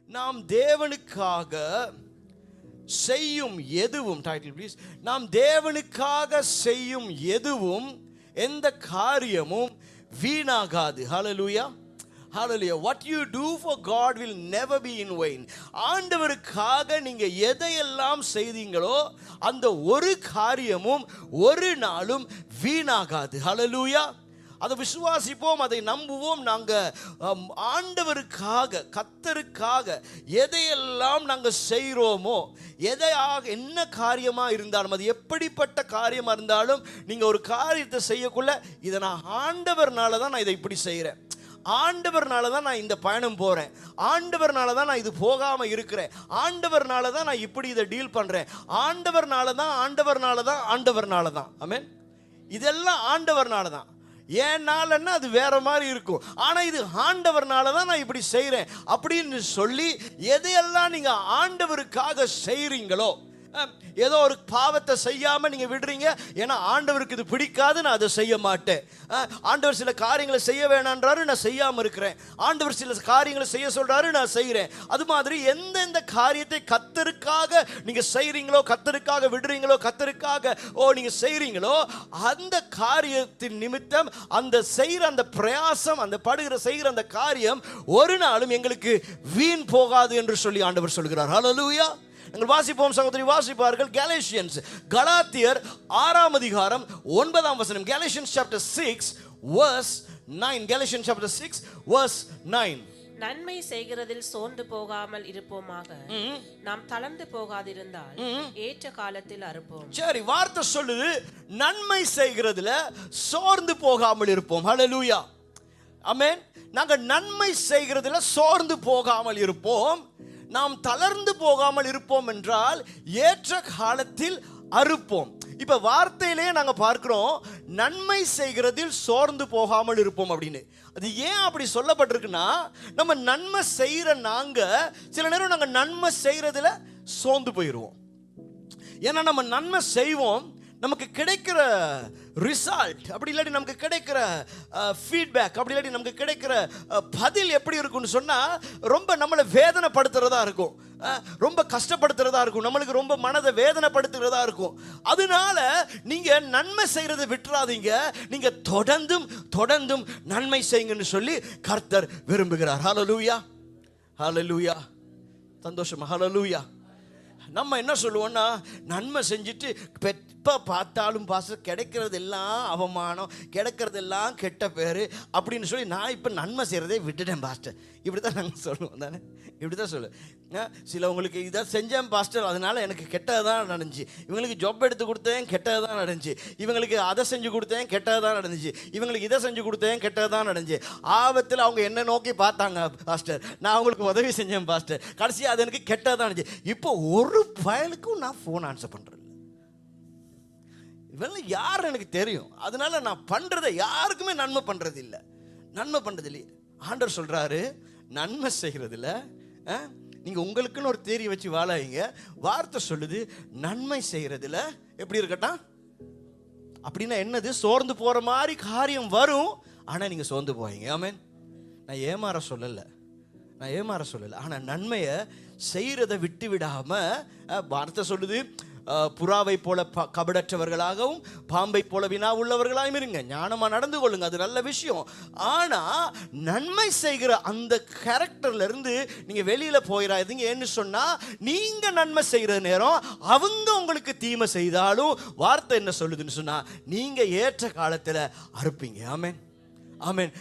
நாம் தேவனுக்காக செய்யும் எதுவும், டைட்டில் ப்ளீஸ், நாம் தேவனுக்காக செய்யும் எதுவும், எந்த காரியமும் வீணாகாது. ஹல்லேலூயா, ஹல்லேலூயா. What you do for God will never be in vain. ஆண்டவருக்காக நீங்க எதையெல்லாம் செய்தீங்களோ அந்த ஒரு காரியமும் ஒரு நாளும் வீணாகாது. ஹல்லேலூயா. அதை விசுவாசிப்போம், அதை நம்புவோம். நாங்கள் ஆண்டவருக்காக, கர்த்தருக்காக எதையெல்லாம் நாங்கள் செய்கிறோமோ, என்ன காரியமாக இருந்தாலும், அது எப்படிப்பட்ட காரியமாக இருந்தாலும், நீங்கள் ஒரு காரியத்தை செய்யக்குள்ள, இதை நான் ஆண்டவர்னால தான் நான் இதை இப்படி செய்கிறேன், ஆண்டவர்னால தான் நான் இந்த பயணம் போகிறேன், ஆண்டவர்னால தான் நான் இது போகாமல் இருக்கிறேன், ஆண்டவர்னால தான் நான் இப்படி இதை டீல் பண்ணுறேன், ஆண்டவர்னால தான், ஆண்டவர்னால தான், ஆண்டவர்னால தான். ஆமென். இதெல்லாம் ஆண்டவர்னால தான். ஏன்னாலன்னா அது வேற மாதிரி இருக்கும். ஆனால் இது ஆண்டவர்னால தான் நான் இப்படி செய்கிறேன் அப்படின்னு சொல்லி எதையெல்லாம் நீங்கள் ஆண்டவருக்காக செய்கிறீங்களோ, ஏதோ ஒரு பாவத்தை செய்யாமல் நீங்கள் விடுறீங்க, ஏன்னா ஆண்டவருக்கு இது பிடிக்காது, நான் அதை செய்ய மாட்டேன். ஆண்டவர் சில காரியங்களை செய்ய வேணான்றாரு, நான் செய்யாமல் இருக்கிறேன். ஆண்டவர் சில காரியங்களை செய்ய சொல்கிறாரு, நான் செய்கிறேன். அது மாதிரி எந்தெந்த காரியத்தை கர்த்தருக்காக நீங்கள் செய்கிறீங்களோ, கர்த்தருக்காக விடுறீங்களோ, கர்த்தருக்காக நீங்கள் செய்கிறீங்களோ, அந்த காரியத்தின் நிமித்தம் அந்த செய்கிற அந்த பிரயாசம், அந்த செய்கிற அந்த காரியம் ஒரு நாளும் எங்களுக்கு வீண் போகாது என்று சொல்லி ஆண்டவர் சொல்கிறார். ஹல்லேலூயா. நாங்கள் வாசிப்போம், சகோதரி வாசிப்பார்கள். கலாத்தியன்ஸ், கலாத்தியர் 6ஆம் அதிகாரம் 9ஆம் வசனம். Galatians chapter 6 verse 9. Galatians chapter 6 verse 9. நன்மை செய்கிறதில் சோர்ந்து போகாமல் இருப்போமாக, நாம் தளர்ந்து போகாதிருந்தால் ஏற்ற காலத்தில் அறுப்போம். சரி, வார்த்தை சொல்லுது நன்மை செய்கிறதுல சோர்ந்து போகாமல் இருப்போம். ஹல்லேலூயா, ஆமென். நாங்கள் நன்மை செய்கிறதுல சோர்ந்து போகாமல் இருப்போம், நாம் தளர்ந்து போகாமல் இருப்போம் என்றால் ஏற்ற காலத்தில் அறுப்போம். இப்ப வார்த்தையிலே நாங்க பார்க்கிறோம், நன்மை செய்கிறதில் சோர்ந்து போகாமல் இருப்போம் அப்படின்னு. அது ஏன் அப்படி சொல்லப்பட்டிருக்குன்னா, நம்ம நன்மை செய்யற நாங்க சில நேரம் நாங்க நன்மை செய்யறதுல சோர்ந்து போயிடுவோம். ஏன்னா நம்ம நன்மை செய்வோம், நமக்கு கிடைக்கிற ரிசல்ட் அப்படி இல்லாட்டி நமக்கு கிடைக்கிற ஃபீட்பேக் அப்படி இல்லாட்டி நமக்கு கிடைக்கிற பதில் எப்படி இருக்கும்னு சொன்னால் ரொம்ப நம்மளை வேதனைப்படுத்துறதா இருக்கும், ரொம்ப கஷ்டப்படுத்துறதா இருக்கும், நம்மளுக்கு ரொம்ப மனதை வேதனைப்படுத்துகிறதா இருக்கும். அதனால நீங்க நன்மை செய்யறதை விட்டுறாதீங்க, நீங்க தொடர்ந்தும் தொடர்ந்தும் நன்மை செய்யுங்கன்னு சொல்லி கர்த்தர் விரும்புகிறார். ஹல்லேலூயா, ஹல்லேலூயா. சந்தோஷமா? ஹல்லேலூயா. நம்ம என்ன சொல்லுவோம்னா, நன்மை செஞ்சுட்டு எப்போ பார்த்தாலும் பாஸ்டர் கிடைக்கிறதெல்லாம் அவமானம், கிடைக்கிறதெல்லாம் கெட்ட பேர் அப்படின்னு சொல்லி நான் இப்போ நன்மை செய்கிறதே விட்டுட்டேன் பாஸ்டர், இப்படி தான் நாங்கள் சொல்லுவோம் தானே, இப்படி தான் சொல்லுவேன். சிலவங்களுக்கு இதை செஞ்சேன் பாஸ்டர், அதனால் எனக்கு கெட்டது தான் நடந்துச்சு, இவங்களுக்கு ஜாப் எடுத்து கொடுத்தேன் கெட்டது தான் நடந்துச்சு, இவங்களுக்கு அதை செஞ்சு கொடுத்தேன் கெட்டது தான் நடந்துச்சு, இவங்களுக்கு இதை செஞ்சு கொடுத்தேன் கெட்டது தான் நடந்துச்சு. ஆபத்தில் அவங்க என்ன நோக்கி பார்த்தாங்க பாஸ்டர், நான் அவங்களுக்கு உதவி செஞ்சேன் பாஸ்டர், கடைசி அது எனக்கு கெட்டது தான் நடந்துச்சு. இப்போ ஒரு பயலுக்கும் நான் ஃபோன் ஆன்சர் பண்ணுறேன், இவெல்லாம் யார் எனக்கு தெரியும், அதனால நான் பண்ணுறதை யாருக்குமே நன்மை பண்ணுறது இல்லை, நன்மை பண்ணுறது இல்லையே. ஆண்டவர் சொல்கிறாரு, நன்மை செய்கிறதுல நீங்கள் உங்களுக்குன்னு ஒரு தேரி வச்சு வாழாதீங்க. வார்த்தை சொல்லுது நன்மை செய்கிறதுல எப்படி இருக்கட்டும். அப்படின்னா என்னது? சோர்ந்து போகிற மாதிரி காரியம் வரும், ஆனால் நீங்கள் சோர்ந்து போவீங்க. ஆமென். நான் ஏமாற சொல்லலை, நான் ஏமாற சொல்லலை, ஆனால் நன்மையை செய்கிறத விட்டு விடாமல் வார்த்தை சொல்லுது, புறாவை போல கபடற்றவர்களாகவும் பாம்பை போல வினா உள்ளவர்களாகவும் இருங்க, ஞானமாக நடந்து கொள்ளுங்க, அது நல்ல விஷயம். ஆனால் நன்மை செய்கிற அந்த கேரக்டர்ல இருந்து நீங்கள் வெளியில் போயிடாதீங்க. ஏன்னு சொன்னால், நீங்கள் நன்மை செய்கிற நேரம் அவங்க உங்களுக்கு தீமை செய்தாலும் வார்த்தை என்ன சொல்லுதுன்னு சொன்னால், நீங்கள் ஏற்ற காலத்தில் அறுப்பீங்க. ஆமென், ஆமென்.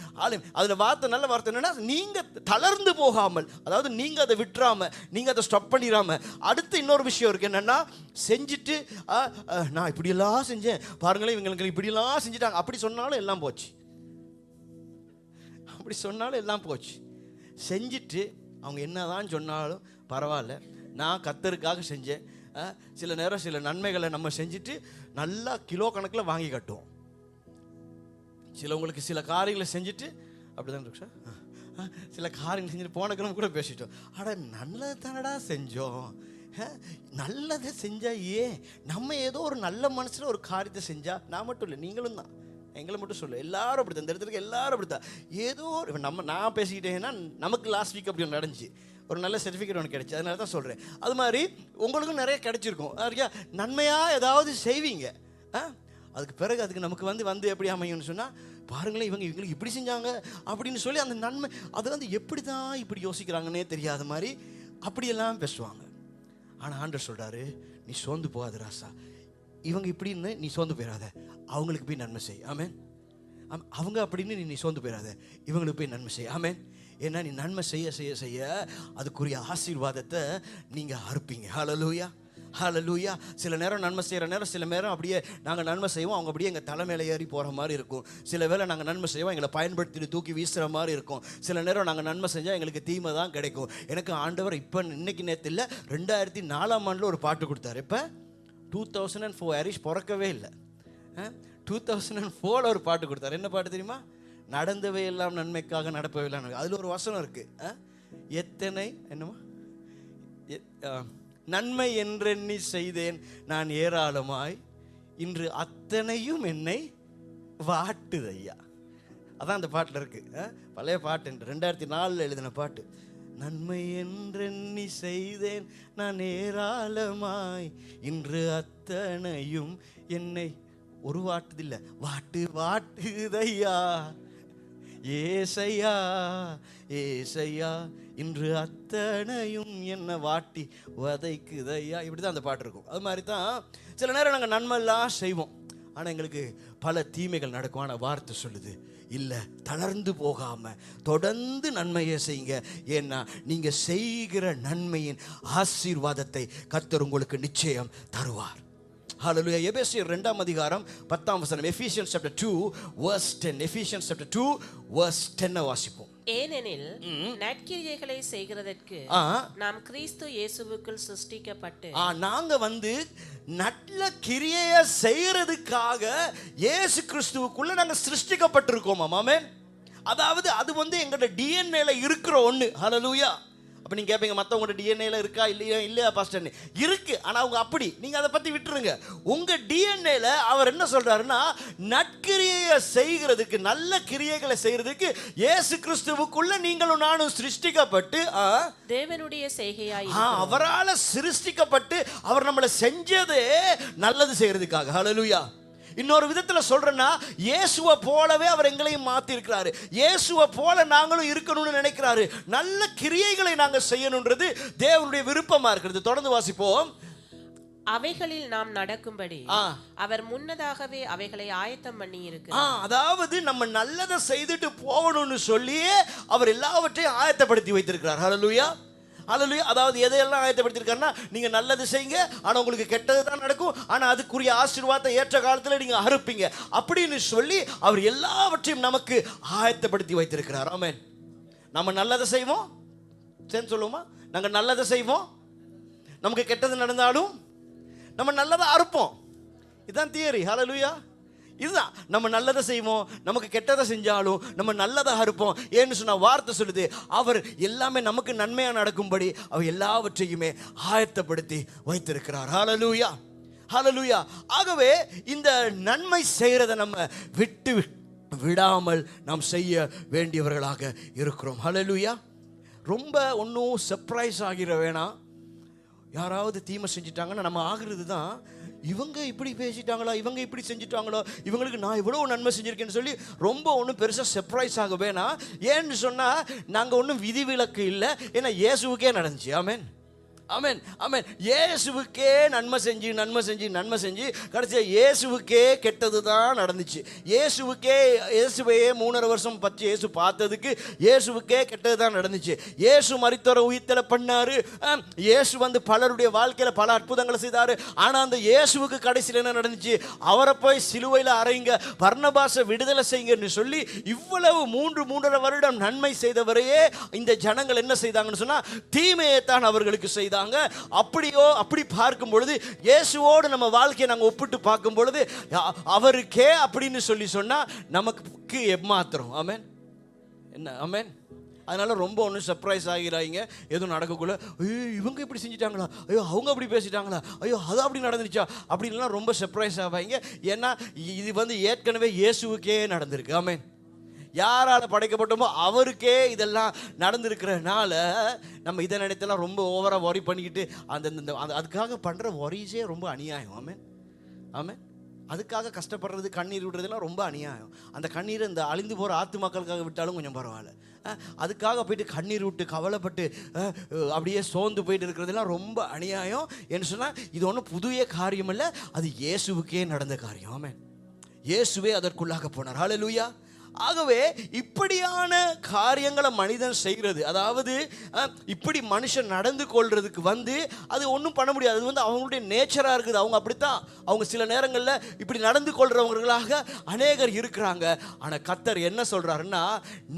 அதில் வார்த்தை, நல்ல வார்த்தை என்னன்னா, நீங்கள் தளர்ந்து போகாமல், அதாவது நீங்கள் அதை விட்டுறாம, நீங்கள் அதை ஸ்டாப் பண்ணிடாம. அடுத்து இன்னொரு விஷயம் இருக்கு, என்னன்னா, செஞ்சுட்டு நான் இப்படியெல்லாம் செஞ்சேன் பாருங்களேன், இவங்களுக்கு இப்படியெல்லாம் செஞ்சுட்டாங்க அப்படி சொன்னாலும் எல்லாம் போச்சு, அப்படி சொன்னாலும் எல்லாம் போச்சு. செஞ்சுட்டு அவங்க என்னதான் சொன்னாலும் பரவாயில்ல, நான் கர்த்தருக்காக செஞ்சேன். சில நேரம் சில நன்மைகளை நம்ம செஞ்சுட்டு நல்லா கிலோ கணக்கில் வாங்கி கட்டுவோம். சிலவங்களுக்கு சில காரியங்களை செஞ்சுட்டு அப்படிதான் இருக்கு சார், சில காரியங்கள் செஞ்சுட்டு போன கிழமை கூட பேசிட்டோம், அட நல்லது தானடா செஞ்சோம், நல்லதை செஞ்சா ஏன் நம்ம ஏதோ ஒரு நல்ல மனசில் ஒரு காரியத்தை செஞ்சா, நான் மட்டும் இல்லை நீங்களும் தான், எங்களை மட்டும் சொல்ல, எல்லாரும் அப்படி தான், இந்த இடத்துல எல்லாரும் அப்படி தான். ஏதோ நான் பேசிக்கிட்டேன்னா, நமக்கு லாஸ்ட் வீக் அப்படி நடந்துச்சு, ஒரு நல்ல சர்டிஃபிகேட் ஒன்று கிடைச்சி, அதனால தான் சொல்கிறேன். அது மாதிரி உங்களுக்கும் நிறைய கிடைச்சிருக்கும். சரியா? நன்மையாக ஏதாவது செய்வீங்க. அதுக்கு பிறகு அதுக்கு நமக்கு வந்து எப்படி அமையும்னு சொன்னால், பாருங்களேன் இவங்களுக்கு இப்படி செஞ்சாங்க அப்படின்னு சொல்லி அந்த நன்மை அது வந்து எப்படி தான் இப்படி யோசிக்கிறாங்கன்னே தெரியாத மாதிரி அப்படியெல்லாம் பேசுவாங்க. ஆனால் ஆண்டவர் சொல்கிறாரு, நீ சோர்ந்து போகாத ராசா, இவங்க இப்படின்னு நீ சோர்ந்து போயிடாத, அவங்களுக்கு போய் நன்மை செய். ஆமென். அவங்க அப்படின்னு நீ சோர்ந்து போயிடாத, இவங்களுக்கு போய் நன்மை செய். ஆமென். ஏன்னா நீ நன்மை செய்ய செய்ய செய்ய அதுக்குரிய ஆசீர்வாதத்தை நீங்கள் அறுப்பீங்க. ஹல்லேலூயா, ஹல்லேலூயா. சில நேரம் நன்மை செய்கிற நேரம், சில நேரம் அப்படியே நாங்கள் நன்மை செய்வோம், அவங்க அப்படியே எங்கள் தலைமையில ஏறி போகிற மாதிரி இருக்கும். சில வேளை நாங்கள் நன்மை செய்வோம், எங்களை பயன்படுத்தி தூக்கி வீசுகிற மாதிரி இருக்கும். சில நேரம் நாங்கள் நன்மை செஞ்சால் எங்களுக்கு தீமை தான் கிடைக்கும். எனக்கு ஆண்டவர் இப்போ இன்னைக்கு நேற்று இல்லை, 2004 ஒரு பாட்டு கொடுத்தாரு. இப்போ 2004 ஹரிஷ் பிறக்கவே இல்லை, 2004 ஒரு பாட்டு கொடுத்தாரு. என்ன பாட்டு தெரியுமா? நடந்தவை எல்லாம் நன்மைக்காக நடப்பவை எல்லாம். அதில் ஒரு வசனம் இருக்குது, எத்தனை என்னமா நன்மை என்றெண்ணி செய்தேன் நான் ஏராளமாய், இன்று அத்தனையும் என்னை வாட்டுதையா. அதான் அந்த பாட்டில் இருக்கு. பழைய பாட்டு, 2004 எழுதின பாட்டு. நன்மை என்றெண்ணி செய்தேன் நான் ஏராளமாய், இன்று அத்தனையும் என்னை ஒரு வாட்டுதில்லை, வாட்டுதையா ஏசையா ஏசையா, இன்று அத்தனையும் என்ன வாட்டி வதைக்குதையா. இப்படி தான் அந்த பாட்டு இருக்கும். அது மாதிரி தான் சில நேரம் நாங்கள் நன்மைலாம் செய்வோம், ஆனால் எங்களுக்கு பல தீமைகள் நடக்கும். ஆனால் வார்த்தை சொல்லுது, இல்லை, தளர்ந்து போகாமல் தொடர்ந்து நன்மையை செய்யுங்க. ஏன்னா நீங்கள் செய்கிற நன்மையின் ஆசீர்வாதத்தை கர்த்தர் உங்களுக்கு நிச்சயம் தருவார். ஹல்லேலூயா. எபேசியர் 2ஆம் அதிகாரம் 10ஆம் வசனம். Ephesians chapter 2 verse 10. Ephesians chapter 2 verse 10 வாசிப்போம். ஏனெனில் நற்கிரியைகளை செய்கிறதற்கு நாம் கிறிஸ்து இயேசுவுக்குள் சிருஷ்டிக்கப்பட்டு, நாங்க நல்ல கிரியையை செய்யறதுக்காக இயேசு கிறிஸ்துவுக்குள்ள நாங்க சிருஷ்டிக்கப்பட்டிருக்கோம். ஆமென். அதாவது அது எங்களோட டிஎன்ஏல இருக்கிற ஒண்ணு. ஹல்லேலூயா. அப்போ நீங்கள் கேட்பீங்க, மற்றவங்களோட டிஎன்ஏல இருக்கா இல்லையா பாஸ்டர்? இருக்கு, ஆனால் அவங்க அப்படி, நீங்கள் அதை பற்றி விட்டுருங்க. உங்கள் டிஎன்ஏல அவர் என்ன சொல்றாருன்னா, நற்கிரியையை செய்கிறதுக்கு, நல்ல கிரியைகளை செய்கிறதுக்கு இயேசு கிறிஸ்துவுக்குள்ள நீங்களும் நானும் சிருஷ்டிக்கப்பட்டு தேவனுடைய செய்கையாய், அவரால் சிருஷ்டிக்கப்பட்டு அவர் நம்மளை செஞ்சதே நல்லது செய்யறதுக்காக. ஹல்லேலூயா. இன்னொரு விதத்தில் சொல்றேன்னா, இயேசுவை போலவே அவர் எங்களையும் மாற்றி இருக்கிறாரு. இயேசுவை போல நாங்களும் இருக்கணும்னு நினைக்கிறாரு. நல்ல கிரியைகளை நாங்கள் செய்யணுன்றது தேவனுடைய விருப்பமா இருக்கிறது. தொடர்ந்து வாசிப்போம். அவைகளில் நாம் நடக்கும்படி அவர் முன்னதாகவே அவைகளை ஆயத்தம் பண்ணி இருக்கு. அதாவது நம்ம நல்லதை செய்துட்டு போகணும்னு சொல்லியே அவர் எல்லாவற்றையும் ஆயத்தப்படுத்தி வைத்திருக்கிறார். ஹல்லேலூயா, ஹல்லேலூயா. அதாவது எதையெல்லாம் ஆயத்தப்படுத்திருக்காருன்னா, நீங்க நல்லது செய்யுங்க, ஆனா உங்களுக்கு கெட்டது தான் நடக்கும், ஆனா அதுக்குரிய ஆசீர்வாதத்தை ஏற்ற காலத்துல நீங்க அறுப்பீங்க அப்படின்னு சொல்லி அவர் எல்லாவற்றையும் நமக்கு ஆயத்தப்படுத்தி வைத்திருக்கிறார். ஆமென். நம்ம நல்லதை செய்வோம், சரி சொல்லுவோமா? நாங்க நல்லதை செய்வோம், நமக்கு கெட்டது நடந்தாலும் நம்ம நல்லதை அறுப்போம். இதுதான் தியரி. ஹல்லேலூயா. இதுதான், நம்ம நல்லதை செய்வோம், நமக்கு கெட்டதை செஞ்சாலும் நம்ம நல்லதை அறுப்போம். ஏன்னு சொன்ன வார்த்தை சொல்லுது, அவர் எல்லாமே நமக்கு நன்மையா நடக்கும்படி அவர் எல்லாவற்றையுமே ஆயத்தப்படுத்தி வைத்திருக்கிறார். ஹல்லேலூயா, ஹல்லேலூயா. ஆகவே இந்த நன்மை செய்யறதை நம்ம விட்டு விடாமல் நாம் செய்ய வேண்டியவர்களாக இருக்கிறோம். ஹல்லேலூயா. ரொம்ப ஒன்றும் சர்ப்ரைஸ் ஆகிற வேணாம். யாராவது தீமை செஞ்சிட்டாங்கன்னா நம்ம ஆகுறது தான், இவங்க இப்படி பேசிட்டாங்களா, இவங்க இப்படி செஞ்சுட்டாங்களோ, இவங்களுக்கு நான் இவ்வளோ நன்மை செஞ்சுருக்கேன்னு சொல்லி ரொம்ப ஒன்றும் பெருசாக சர்ப்ரைஸ் ஆக வேணாம். ஏன்னு சொன்னால் நாங்கள் ஒன்றும் விதிவிலக்கு இல்லை. ஏன்னா இயேசுவுக்கே நடந்துச்சு. ஆமென், ஆமென், ஆமென். இயேசுவுக்கே நன்மை செஞ்சு கடைசியாக இயேசுவுக்கே கெட்டது தான் நடந்துச்சு. இயேசுவையே 3.5 வருஷம் பச்சு இயேசு பார்த்ததுக்கு இயேசுவுக்கே கெட்டது தான் நடந்துச்சு. இயேசு மரித்தோரை உயிர்த்தெழ பண்ணாரு. இயேசு பலருடைய வாழ்க்கையில் பல அற்புதங்களை செய்தார். ஆனால் அந்த இயேசுவுக்கு கடைசியில் என்ன நடந்துச்சு? அவரை போய் சிலுவையில் அறையுங்க, பர்னபாசை விடுதலை செய்யுங்கன்னு சொல்லி இவ்வளவு 3.5 வருடம் நன்மை செய்தவரையே இந்த ஜனங்கள் என்ன செய்தாங்கன்னு சொன்னால் தீமையை தான் அவர்களுக்கு செய்தாங்க. அப்படி பார்க்கும் பொழுது இயேசுவோடு நம்ம வாழ்க்கையை நாங்கள் ஒப்பிட்டு பார்க்கும் பொழுது அவருக்கே அப்படின்னு சொல்லி சொன்னா நமக்கு எம்மாத்திரம். ஆமென், என்ன ஆமென். அதனால ரொம்ப ஒன்றும் சர்ப்ரைஸ் ஆகிறாங்க. எதுவும் நடக்கக்குள்ள, ஐயோ இவங்க இப்படி செஞ்சிட்டாங்களா, ஐயோ அவங்க அப்படி பேசிட்டாங்களா, ஐயோ அது அப்படி நடந்துச்சா அப்படின்லாம் ரொம்ப சர்ப்ரைஸ் ஆவாங்க. ஏன்னா இது ஏற்கனவே இயேசுவுக்கே நடந்திருக்கு. ஆமென். யாரால் படைக்கப்பட்டோமோ அவருக்கே இதெல்லாம் நடந்திருக்கிறனால நம்ம இதை நினைத்தெல்லாம் ரொம்ப ஓவராக ஒரி பண்ணிக்கிட்டு அதுக்காக பண்ணுற ஒரிஸே ரொம்ப அநியாயம். ஆமென் ஆமென். அதுக்காக கஷ்டப்படுறது, கண்ணீர் விடுறதுலாம் ரொம்ப அநியாயம். அந்த கண்ணீரை இந்த அழிந்து போகிற ஆத்துமக்களுக்காக விட்டாலும் கொஞ்சம் பரவாயில்ல. அதுக்காக போயிட்டு கண்ணீர் விட்டு கவலைப்பட்டு அப்படியே சோர்ந்து போயிட்டு இருக்கிறதுலாம் ரொம்ப அநியாயம். என்று சொன்னால் இது ஒன்றும் புதிய காரியம் இல்லை, அது இயேசுவுக்கே நடந்த காரியம். ஆமென். இயேசுவே அதற்குள்ளாக போனார். ஹல்லேலூயா. ஆகவே இப்படியான காரியங்களை மனிதன் செய்கிறது, அதாவது இப்படி மனுஷன் நடந்து கொள்றதுக்கு அது ஒன்றும் பண்ண முடியாது. அது அவங்களுடைய நேச்சராக இருக்குது. அவங்க அப்படித்தான். அவங்க சில நேரங்களில் இப்படி நடந்து கொள்றவங்களாக அநேகர் இருக்கிறாங்க. ஆனால் கர்த்தர் என்ன சொல்றாருன்னா,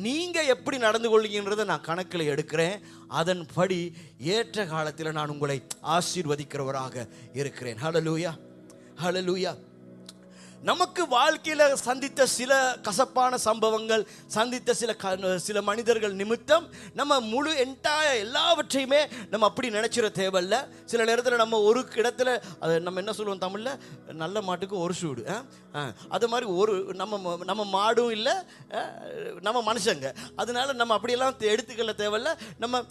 நீங்கள் எப்படி நடந்து கொள்ளுங்கன்றதை நான் கணக்கில் எடுக்கிறேன், அதன்படி ஏற்ற காலத்தில் நான் உங்களை ஆசீர்வதிக்கிறவராக இருக்கிறேன். ஹல்லேலூயா ஹல்லேலூயா. நமக்கு வாழ்க்கையில் சந்தித்த சில கசப்பான சம்பவங்கள், சந்தித்த சில மனிதர்கள் நிமித்தம் நம்ம முழு எல்லாவற்றையுமே நம்ம அப்படி நினைச்சிட தேவையில்ல. சில நேரத்தில் நம்ம ஒரு இடத்துல நம்ம என்ன சொல்லுவோம் தமிழில், நல்ல மாட்டுக்கு ஒரு சூடு, அது மாதிரி நம்ம மாடும் இல்லை, நம்ம மனுஷங்க. அதனால நம்ம அப்படியெல்லாம் எடுத்துக்கல தேவையில்ல. நம்ம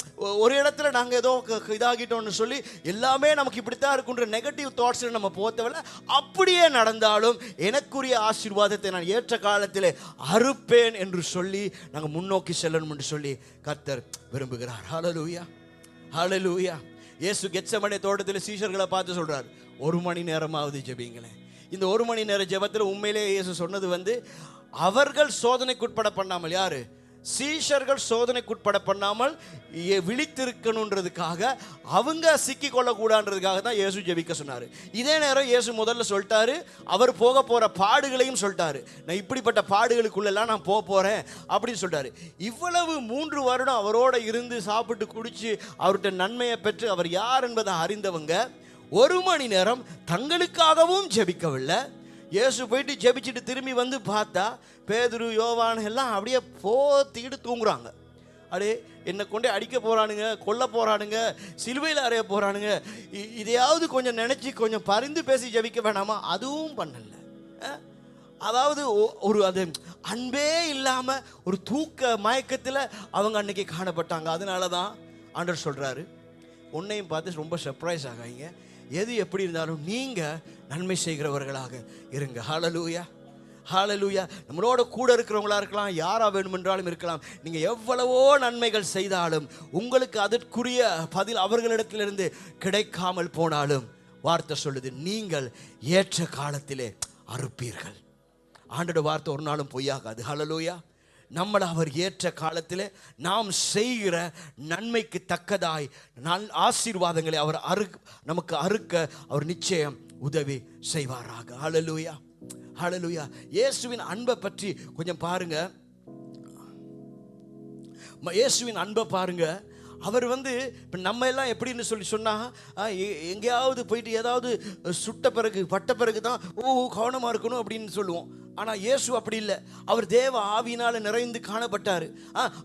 ஒரு இடத்துல நாங்கள் ஏதோ இதாகிட்டோம்னு சொல்லி எல்லாமே நமக்கு இப்படித்தான் இருக்குன்ற நெகட்டிவ் தாட்ஸில் நம்ம போக தேவையில்ல. அப்படியே நடந்தாலும் எனக்குரிய ஆசீர்வாதத்தை நான் ஏற்ற காலத்திலே அறுப்பேன் என்று சொல்லி நாங்கள் முன்னோக்கி செல்லணும் என்று சொல்லி கர்த்தர் விரும்புகிறார். ஹல்லேலூயா ஹல்லேலூயா. இயேசு கெத்செமனே தோட்டத்தில் சீஷர்களை பார்த்து சொல்றார், 1 மணி நேரமாவது ஜெபிங்களேன். இந்த 1 மணி நேர ஜெபத்தில் உண்மையிலேயே இயேசு சொன்னது அவர்கள் சோதனைக்குட்பட பண்ணாமல், யாரு? சீஷர்கள் சோதனைக்குட்பட பண்ணாமல் விழித்திருக்கணுன்றதுக்காக, அவங்க சிக்கி கொள்ளக்கூடாதுன்றதுக்காக தான் இயேசு ஜெபிக்க சொன்னார். இதே நேரம் இயேசு முதல்ல சொல்லிட்டாரு, அவர் போக போகிற பாடுகளையும் சொல்லிட்டாரு. நான் இப்படிப்பட்ட பாடுகளுக்குள்ளெல்லாம் நான் போக போகிறேன் அப்படின்னு சொல்லிட்டாரு. இவ்வளவு 3 வருடம் அவரோட இருந்து சாப்பிட்டு குடிச்சு அவர்கிட்ட நன்மையை பெற்று அவர் யார் என்பதை அறிந்தவங்க 1 மணி நேரம் தங்களுக்காகவும் ஜெபிக்கவில்லை. இயேசு போயிட்டு ஜெபிச்சுட்டு திரும்பி பார்த்தா பேதுரு, யோவான் எல்லாம் அப்படியே போத்திக்கிட்டு தூங்குறாங்க. அப்படியே என்னை கொண்டே அடிக்க போகிறானுங்க, கொல்ல போகிறானுங்க, சிலுவையில் அறைய போகிறானுங்க. இதையாவது கொஞ்சம் நினச்சி கொஞ்சம் பரிந்து பேசி ஜெபிக்க வேணாமா? அதுவும் பண்ணல. அதாவது அது அன்பே இல்லாமல் ஒரு தூக்க மயக்கத்தில் அவங்க அன்னைக்கு காணப்பட்டாங்க. அதனால தான் ஆண்டவர் சொல்கிறாரு, உன்னையும் பார்த்து ரொம்ப சர்ப்ரைஸ் ஆகாதீங்க, எது எப்படி இருந்தாலும் நீங்கள் நன்மை செய்கிறவர்களாக இருங்க. ஹல்லேலூயா ஹல்லேலூயா. நம்மளோட கூட இருக்கிறவங்களா இருக்கலாம், யாரா வேண்டுமென்றாலும் இருக்கலாம். நீங்கள் எவ்வளவோ நன்மைகள் செய்தாலும் உங்களுக்கு அதற்குரிய பதில் அவர்களிடத்திலிருந்து கிடைக்காமல் போனாலும் வார்த்தை சொல்லுது, நீங்கள் ஏற்ற காலத்திலே அறுப்பீர்கள். ஆண்டோட வார்த்தை ஒரு நாளும் பொய்யாகாது. ஹல்லேலூயா. நம்மளை அவர் ஏற்ற காலத்தில் நாம் செய்கிற நன்மைக்கு தக்கதாய் ஆசீர்வாதங்களை அவர் நமக்கு அறுக்க அவர் நிச்சயம் உதவி செய்வாராக. ஹல்லேலூயா ஹல்லேலூயா. இயேசுவின் அன்பை பற்றி கொஞ்சம் பாருங்க. இயேசுவின் அன்பை பாருங்க. அவர் இப்போ நம்ம எல்லாம் எப்படின்னு சொன்னால், எங்கேயாவது போயிட்டு ஏதாவது சுட்ட பிறகு பட்ட பிறகு தான் கவனமாக இருக்கணும் அப்படின்னு சொல்லுவோம். ஆனால் இயேசு அப்படி இல்லை. அவர் தேவ ஆவியினால் நிறைந்து காணப்பட்டார்.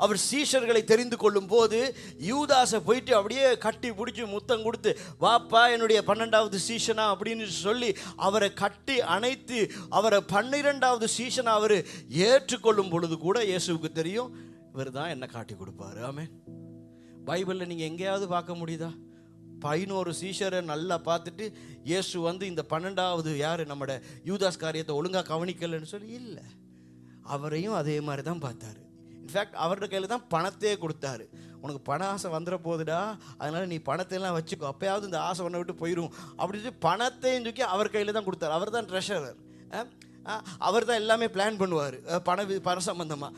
அவர் சீஷர்களை தெரிந்து கொள்ளும் போது யூதாஸை போயிட்டு அப்படியே கட்டி பிடிச்சி முத்தம் கொடுத்து, வாப்பா என்னுடைய 12வது சீஷனா அப்படின்னு சொல்லி அவரை கட்டி அணைத்து அவரை 12வது சீஷனா அவர் ஏற்றுக்கொள்ளும் பொழுது கூட இயேசுவுக்கு தெரியும், இவர் தான் என்ன காட்டி கொடுப்பாரு. ஆமென். பைபிளில் நீங்கள் எங்கேயாவது பார்க்க முடியுதா? 11 சீஷரை நல்லா பார்த்துட்டு இயேசு இந்த 12வது யார் நம்மட யூதாஸ் காரியத்தை ஒழுங்காக கவனிக்கலைன்னு சொல்லி இல்லை. அவரையும் அதே மாதிரி தான் பார்த்தாரு. இன்ஃபேக்ட் அவரோட கையில் தான் பணத்தையே கொடுத்தாரு. உனக்கு பண ஆசை வந்துட போகுதுடா, அதனால் நீ பணத்தையெல்லாம் வச்சுக்கோ, அப்போயாவது இந்த ஆசை ஒன்றை விட்டு போயிடும் அப்படின்னு பணத்தையும் தூக்கி அவர் கையில் தான் கொடுத்தாரு. அவர் தான் ட்ரெஷரர். அவர் தான் எல்லாமே பிளான் பண்ணுவார் பண சம்பந்தமாக.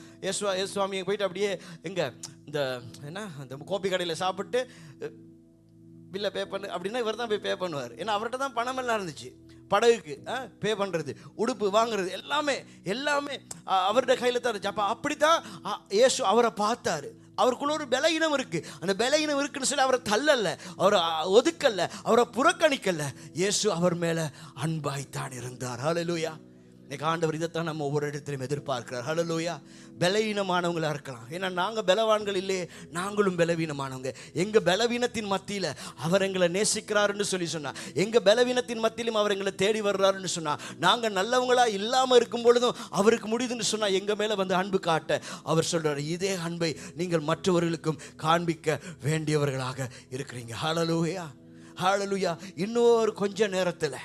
சுவாமியை போயிட்டு அப்படியே எங்கே இந்த கோப்பி கடையில் சாப்பிட்டு பில்லை பே பண்ணு அப்படின்னா இவர் தான் போய் பே பண்ணுவார். ஏன்னா அவர்கிட்ட தான் பணம் எல்லாம் இருந்துச்சு. படகுக்கு பே பண்ணுறது, உடுப்பு வாங்குறது, எல்லாமே அவருடைய கையில் தான் இருந்துச்சு. அப்போ அப்படி தான் இயேசு அவரை பார்த்தாரு. அவருக்குள்ள ஒரு பலகீனம் இருக்குது. அந்த பலகீனம் இருக்குன்னு சொல்லி அவரை தள்ளல, அவரை ஒதுக்கல்ல, அவரை புறக்கணிக்கல. இயேசு அவர் மேலே அன்பாய்த்தான் இருந்தார். ஹல்லேலூயா இன்னைக்கு ஆண்டவர் இதைத்தான் நம்ம ஒவ்வொரு இடத்திலும் எதிர்பார்க்கிறார். ஹல்லேலூயா. பலவீனமானவங்களா இருக்கலாம். ஏன்னா நாங்கள் பலவான்கள் இல்லையே, நாங்களும் பலவீனமானவங்க. எங்கள் பலவீனத்தின் மத்தியில் அவர் எங்களை நேசிக்கிறாருன்னு சொல்லி சொன்னார். எங்கள் பலவீனத்தின் மத்தியிலும் அவர் எங்களை தேடி வர்றாருன்னு சொன்னார். நாங்கள் நல்லவங்களா இல்லாமல் இருக்கும் பொழுதும் அவருக்கு முடியுதுன்னு சொன்னால் எங்கள் மேலே வந்து அன்பு காட்ட அவர் சொல்கிறார், இதே அன்பை நீங்கள் மற்றவர்களுக்கும் காண்பிக்க வேண்டியவர்களாக இருக்கிறீங்க. ஹல்லேலூயா, ஹல்லேலூயா. இன்னொரு கொஞ்ச நேரத்தில்,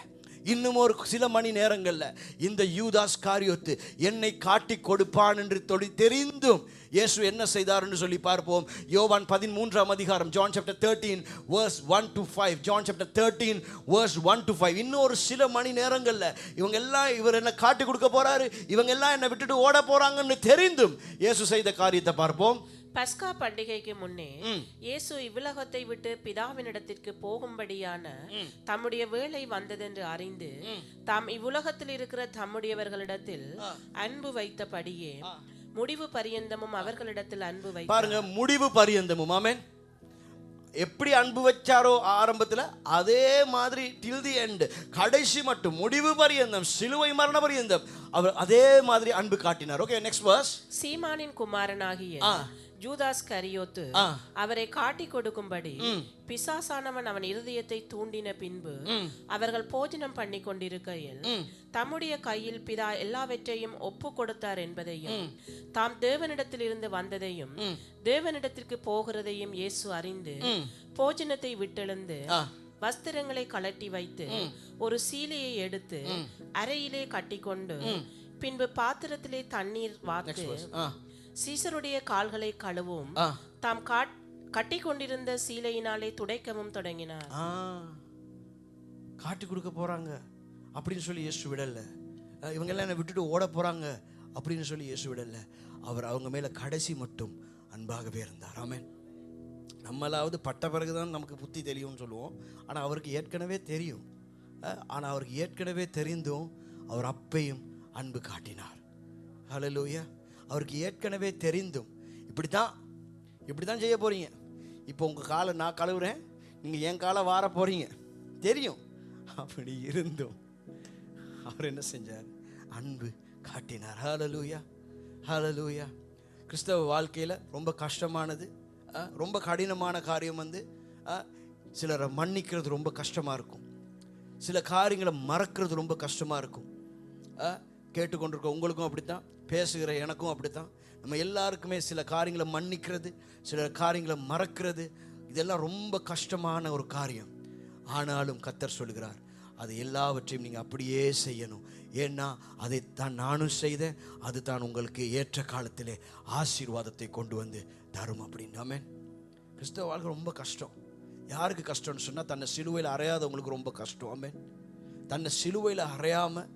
இன்னும் ஒரு சில மணி நேரங்களில் இந்த யூதாஸ் காரியோத்து என்னை காட்டி கொடுப்பான் என்று தெரிந்தும் இயேசு என்ன செய்தார் என்று சொல்லி பார்ப்போம். யோவான் 13ஆம் அதிகாரம், John chapter 13 verse 1 to 5. John chapter 13 verse 1 to 5. இன்னொரு சில மணி நேரங்களில் இவங்க எல்லாம் இவர் என்ன காட்டி கொடுக்க போறாரு, இவங்க எல்லாம் என்னை விட்டுட்டு ஓட போறாங்கன்னு தெரிந்தும் இயேசு செய்த காரியத்தை பார்ப்போம். பஸ்கா பண்டிகைக்கு முன்னே இயேசு இவ்வுலகத்தை விட்டு பிதாவினிடத்திற்கு போகும்படியான தம்முடைய வேளை வந்ததென்று அறிந்து தாம் இவ்வுலகத்தில் இருக்கிற தம்முடையவர்களிடத்தில் அன்பு வைத்தபடியே முடிவு பரியந்தமும் அவர்களிடத்தில் அன்பு வைத்தார். பாருங்க, முடிவு பரியந்தமும். ஆமென். எப்படி அன்பு வச்சாரோ ஆரம்பத்தில், அதே மாதிரி டில் தி எண்ட், கடைசி மட்டும், முடிவு பரியந்தம், சிலுவை மரண பரியந்தம் அவர் அதே மாதிரி அன்பு காட்டினார். Okay, next verse. சீமானின் குமாரனாகிய யூதாஸ் கரியோத்து அவரை காட்டி கொடுக்கும்படி பிசாசானவன் அவன் இருதயத்தை தூண்டின பின்பு அவர்கள் போஜனம் பண்ணி கொண்டிருக்கையில் தம்முடைய கையில் பிதா எல்லாவற்றையும் ஒப்பு கொடுத்தார் என்பதையும் தாம் தேவனிடத்தில் இருந்து வந்ததையும் தேவனிடத்திற்கு போகிறதையும் இயேசு அறிந்து போஜனத்தை விட்டெழுந்து வஸ்திரங்களை கலட்டி வைத்து ஒரு சீலையை எடுத்து அறையிலே கட்டிக்கொண்டு பின்பு பாத்திரத்திலே தண்ணீர் வார்த்து சீசருடைய கால்களை கழுவும் தாம் கட்டி கொண்டிருந்த சீலையினாலே துடைக்கவும் தொடங்கினார். காட்டி கொடுக்க போறாங்க அப்படின்னு சொல்லி இயேசு விடல. இவங்க எல்லாம் என்னை விட்டுட்டு ஓட போறாங்க அப்படின்னு சொல்லி இயேசு விடல. அவர் அவங்க மேல கடைசி மட்டும் அன்பாகவே இருந்தார். ஆமென். நம்மளாவது பட்ட பிறகுதான் நமக்கு புத்தி தெரியும்னு சொல்லுவோம். ஆனால் அவருக்கு ஏற்கனவே தெரியும். ஆனால் அவருக்கு ஏற்கனவே தெரிந்தும் அவர் அப்பையும் அன்பு காட்டினார். ஹல்லேலூயா. அவருக்கு ஏற்கனவே தெரிந்தும் இப்படி தான் செய்ய போறீங்க. இப்போ உங்கள் காலை நான் கழுவுறேன், நீங்கள் என் காலை வார போறீங்க தெரியும். அப்படி இருந்தும் அவர் என்ன செஞ்சார்? அன்பு காட்டினார். ஹல்லேலூயா, ஹல்லேலூயா. கிறிஸ்தவ வாழ்க்கையில் ரொம்ப கஷ்டமானது, ரொம்ப கடினமான காரியம் வந்து சிலரை மன்னிக்கிறது ரொம்ப கஷ்டமாக இருக்கும். சில காரியங்களை மறக்கிறது ரொம்ப கஷ்டமாக இருக்கும். கேட்டுக்கொண்டிருக்க உங்களுக்கும் அப்படித்தான், பேசுகிற எனக்கும் அப்படித்தான். நம்ம எல்லாருக்குமே சில காரியங்களை மன்னிக்கிறது, சில காரியங்களை மறக்கிறது, இதெல்லாம் ரொம்ப கஷ்டமான ஒரு காரியம். ஆனாலும் கர்த்தர் சொல்கிறார், அது எல்லாவற்றையும் நீங்கள் அப்படியே செய்யணும். ஏன்னா அதைத்தான் நானும் செய்தேன், அது தான் உங்களுக்கு ஏற்ற காலத்திலே ஆசீர்வாதத்தை கொண்டு வந்து தரும் அப்படின்னு. ஆமென். கிறிஸ்தவ வாழ்க்கை ரொம்ப கஷ்டம். யாருக்கு கஷ்டம்னு சொன்னால், தன்னை சிலுவையில் அறையாதவங்களுக்கு ரொம்ப கஷ்டம். ஆமென். தன்னை சிலுவையில் அறையாமல்,